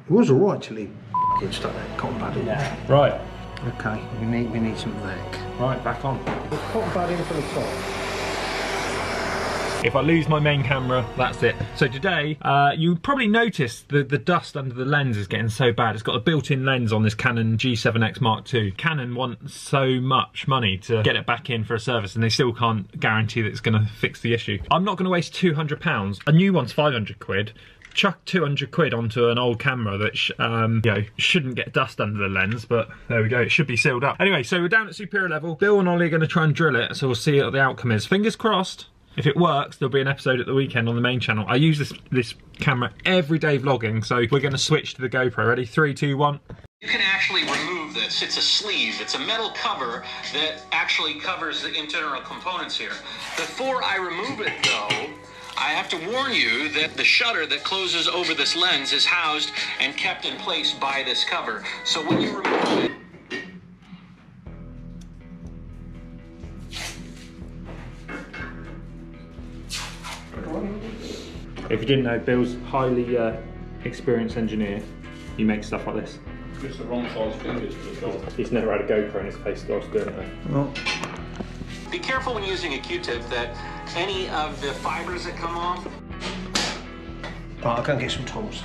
It was alright till he f***ing stuck that cotton bud in. Yeah. Right. Okay, we need some vac. Right, back on. Put cotton bud in for the top. If I lose my main camera, that's it. So today, you probably noticed the dust under the lens is getting so bad. It's got a built-in lens on this Canon G7x Mark II. Canon wants so much money to get it back in for a service, and they still can't guarantee that it's going to fix the issue. I'm not going to waste £200. A new one's 500 quid. Chuck 200 quid onto an old camera that you know, shouldn't get dust under the lens, but there we go, it should be sealed up. Anyway, so we're down at superior level. Bill and Ollie are going to try and drill it, so we'll see what the outcome is. Fingers crossed. If it works, there'll be an episode at the weekend on the main channel. I use this camera every day vlogging, so we're going to switch to the GoPro. Ready? 3, 2, 1. You can actually remove this. It's a sleeve. It's a metal cover that actually covers the internal components here. Before I remove it, though, I have to warn you that the shutter that closes over this lens is housed and kept in place by this cover. So when you remove it... If you didn't know, Bill's a highly experienced engineer. He makes stuff like this. Just the wrong size fingers for the job. He's never had a GoPro in his face whilst doing it. Well, Be careful when using a Q-tip that any of the fibers that come off... right, I'll go and get some tools.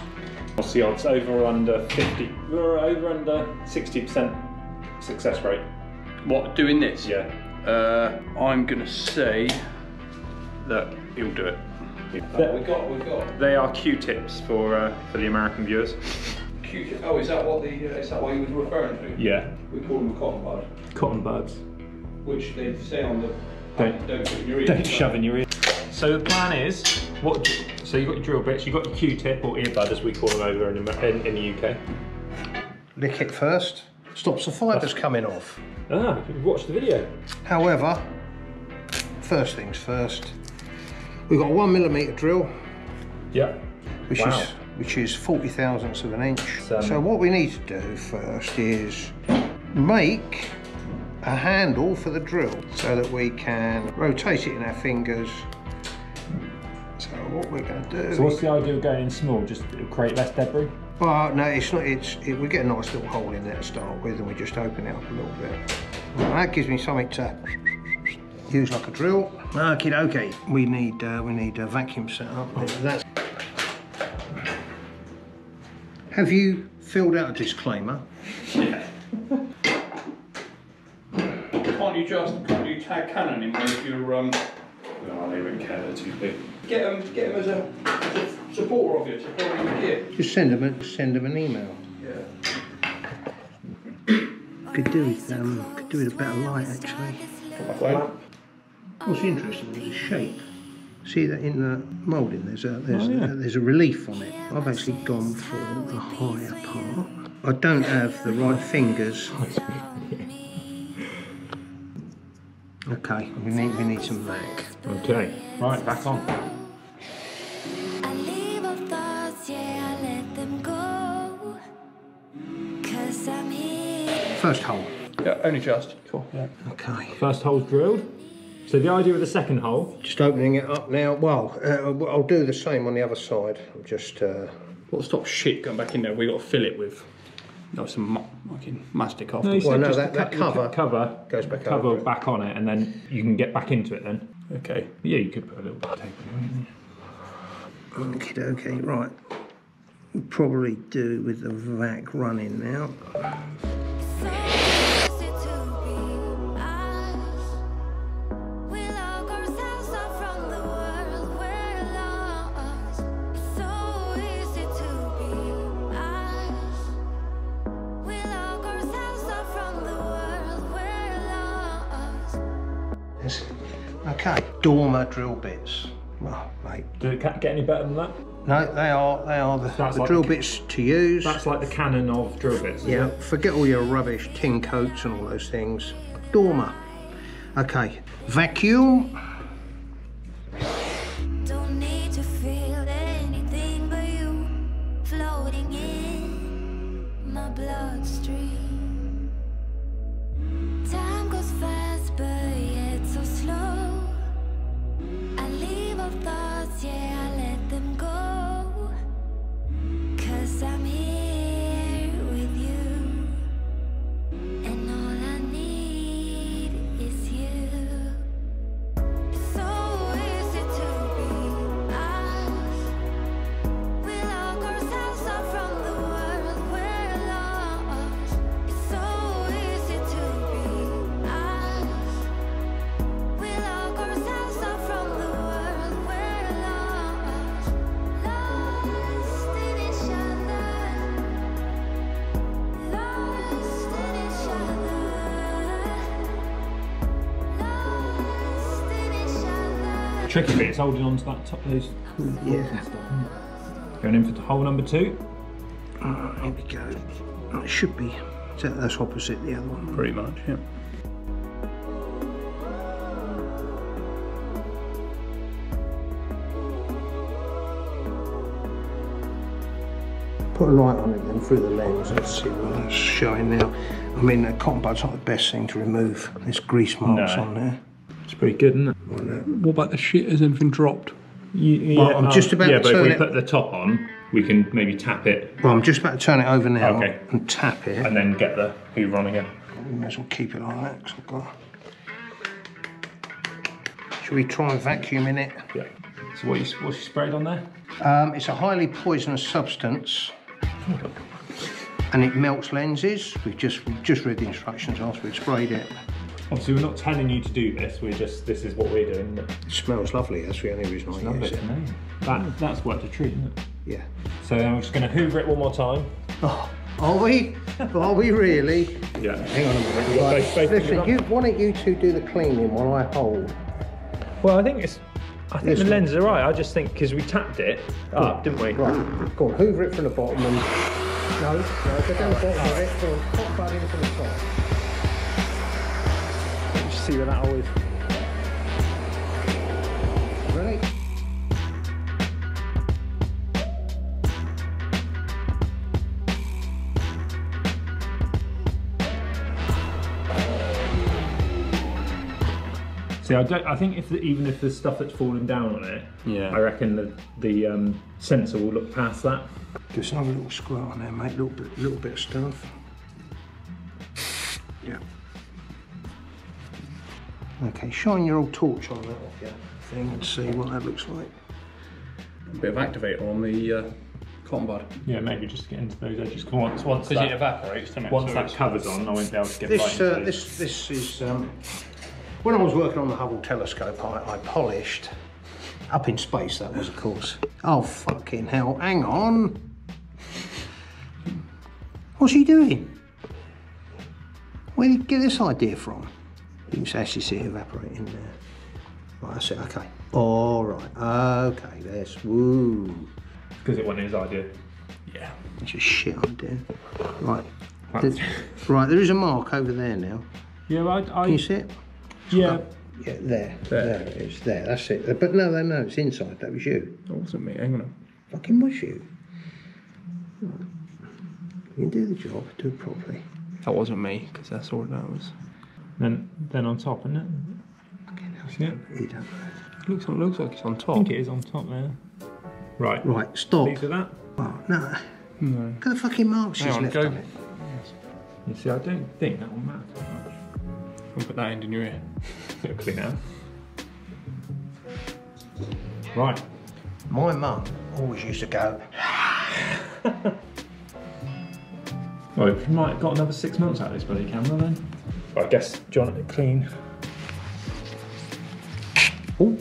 What's the odds? Over or under 50? We're over under 60% success rate. What, doing this? Yeah. I'm gonna say that he'll do it. We got. They are Q-tips for the American viewers. Q-tip. Oh, is that what is that what he was referring to? Yeah. We call them a cotton bud, Cotton buds. which they say on the Don't put in your ear. Don't shove in your ear. So the plan is, so you've got your drill bits, you've got your Q-tip or earbud as we call them over in the UK. Lick it first. Stops the fibres coming off. Ah, you've watched the video. However, first things first, we've got a 1mm drill, Yeah. which is 40 thousandths of an inch. So So what we need to do first is make a handle for the drill so that we can rotate it in our fingers. So what we're going to do... So what's the idea of going in small? Just create less debris? Well, no, it's not. We get a nice little hole in there to start with, and we just open it up a little bit. Well, that gives me something to use like a drill. Okie dokie. We need a vacuum set up. That's... Have you filled out a disclaimer? Yeah. Can't you tag Canon in one of your No, they won't care, they're too big. get them as a supporter of you, supporting your gear? Just send them an email. Yeah. Could do with a better light actually. What's interesting is the shape. See that in the moulding, there's a relief on it. I've actually gone for the higher part. I don't have the right fingers. Okay, we need some vac. Okay, right, back on. I leave all thoughts, yeah, I let them go. 'Cause I'm here. First hole. Yeah, only just. Cool. Yeah. Okay. First hole's drilled. So the idea with the second hole, Just opening it up now. Well, I'll do the same on the other side. I'm just. What stop shit going back in there? We got to fill it with some fucking mastic off. no, you Well, said no, just that the cover goes back cover over it. back on it, and then you can get back into it then. Okay. Yeah, you could put a little bit of tape on it. Okie dokie, right. We'll probably do with the vac running now. So easy to be us. We lock ourselves up from the world we're lost. So easy to be us. We lock ourselves up from the world we're lost. Yes. Okay, dormer drill bits. Well, mate. Did it get any better than that? No, they are the That's like drill the- bits to use. That's like the Canon of drill bits. Isn't Yeah, it? forget all your rubbish, tin coats and all those things. Dormer. Okay, vacuum. Don't need to feel anything but you floating in my bloodstream. Time goes fast, but yet so slow. I leave all thoughts, yeah, I let them go. 'Cause I'm here. tricky bit is holding on to that top, those cords and stuff. Going in for hole number 2. Here we go. It should be. That's opposite the other one. Pretty much, yeah. Put a light on it then through the lens. Let's see what that's showing now. I mean, the cotton bud's not the best thing to remove. There's grease marks on there. It's pretty good, isn't it? What about the shit? Has anything dropped? Well, I'm just about to but if turn we it. put the top on, we can maybe tap it. Well, I'm just about to turn it over now Okay. and tap it. And then get the hoover on again. We may as well keep it like that, 'cause I've got... Should we try and vacuum in it? Yeah. So what's you sprayed on there? It's a highly poisonous substance. And it melts lenses. We've just read the instructions after we've sprayed it. Obviously we're not telling you to do this, this is what we're doing. It smells lovely, that's the only reason I use it. That's worth a treat, isn't it? Yeah. So I'm just going to hoover it one more time. Oh, are we? Are we really? Yeah. Hang on a minute. We've got both fingers Listen, up. why don't you two do the cleaning while I hold? Well, I think the lenses are right. I just think because we tapped it up, didn't we? Right. Go on, hoover it from the bottom and... No, go down the bottom of it. Go on, pop that in from the top. Just see where that always... Ready? See, I think even if there's stuff that's falling down on it, Yeah. I reckon the sensor will look past that. Just another little squirt on there, mate. Little bit of stuff. Yeah. Okay, shine your old torch on that thing and see what that looks like. A bit of activator on the cotton bud. Yeah, maybe just get into those edges. Once Because that it evaporates, doesn't it? once So that it's- cover's on, I won't be able to get This right into those. this is when I was working on the Hubble telescope, I polished up in space. That was, of course. Oh fucking hell! Hang on. What's he doing? Where did he get this idea from? You can actually see it evaporating there. Right, that's it. Okay. All right. Okay. There's woo. Because it wasn't his idea. Yeah. It's just shit idea. Right. Right. There is a mark over there now. Yeah, Can you see it? yeah. Yeah, there it is, there, that's it. But no, it's inside, that was you. That wasn't me, hang on. Fucking was you. Right. You can do the job, do it properly. That wasn't me, because that's all that was. Then on top, isn't it? Fucking hell, Yeah. you don't know. Looks like it's on I top. think it is on top there. Right. Right, stop. Pleased with that? Oh, no. No. Look at the fucking marks she's Hang on, left go. on it. You see, I don't think that will matter much. I'll put that end in your ear. It'll clean out. Right. My mum always used to go, Well, we might have got another 6 months out of this bloody camera then. Well, I guess, do you want it clean? oh.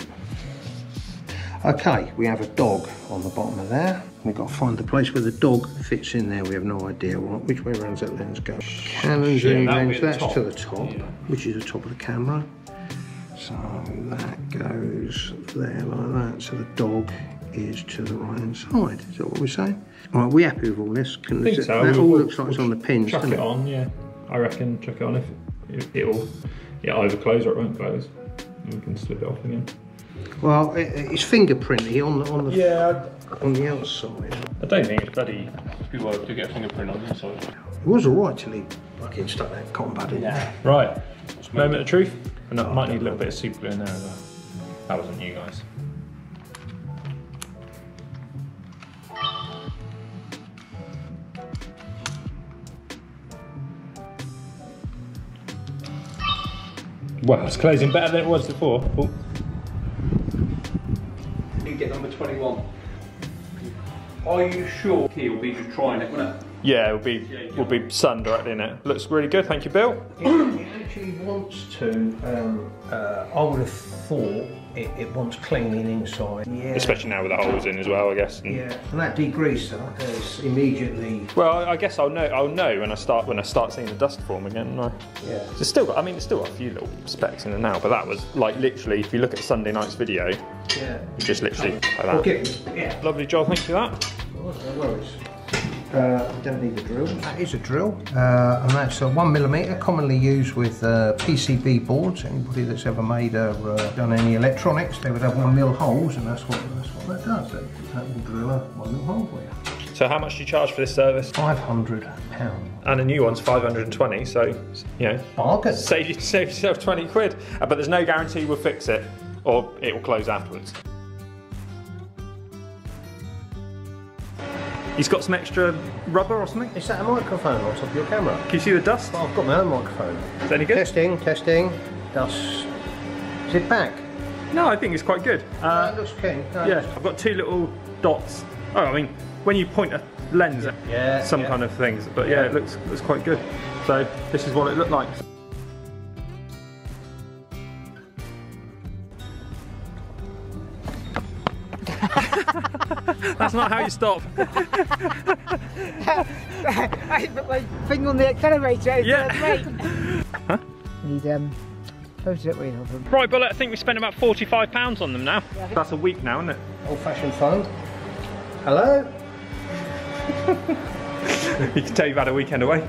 Okay, we have a dog on the bottom of there. We've got to find the place where the dog fits in there. We have no idea which way around that lens go. Canon zoom that'll be lens, at the that's top. to the top, Yeah. which is the top of the camera. So that goes there like that. So the dog is to the right hand side. Is that what we're saying? All right, we happy with all this? I think so. That all We'll- looks like it's on the pins, Chuck doesn't it it? on, yeah. I reckon chuck it on if it'll either close or it won't close. And we can slip it off again. Well, it's fingerprinty on the Yeah, on the outside. I don't think it's bloody. Be worth to get a fingerprint on the inside. It was all right till he fucking stuck that cotton bud in there. Right. Moment of truth. And I might need a little bit of super glue in there as well. That wasn't you guys. Well, it's closing better than it was before. Oh. You get number 21. Are you sure he will be just trying it, wouldn't it? Yeah, will be sun directly in it. Looks really good, thank you, Bill. It actually wants to, I would have thought it wants cleaning inside. Yeah. Especially now with the holes in as well, I guess. And yeah, and that degreaser is immediately. well, I guess I'll know when I start seeing the dust form again. No. Yeah. It's still got, I mean, it's still got a few little specks in it now, but that was like literally, if you look at Sunday night's video, Yeah. it's just literally like that. Okay. Yeah. Lovely job, thank you for that. No worries. I don't need a drill. That is a drill, and that's a 1mm, commonly used with PCB boards. Anybody that's ever made or done any electronics, they would have 1mm holes, and that's what that does. That will drill a 1mm hole for you. So how much do you charge for this service? £500. And a new one's 520, so you know, Bargain. save yourself 20 quid. But there's no guarantee we'll fix it, or it will close afterwards. He's got some extra rubber or something. Is that a microphone on top of your camera? Can you see the dust? Oh, I've got my own microphone. Is that any good? Testing. Dust. Is it back? No, I think it's quite good. It looks keen. Yeah, I've got two little dots. Oh, I mean, when you point a lens at some kind of things, but yeah, it looks quite good. So this is what it looked like. That's not how you stop. I put my finger on the accelerator. Yeah. Huh? Need close it with them. Right, Bullet, I think we spent about £45 on them now. Yeah, that's a week now, isn't it? Old-fashioned phone. Hello? You can tell you've had a weekend away.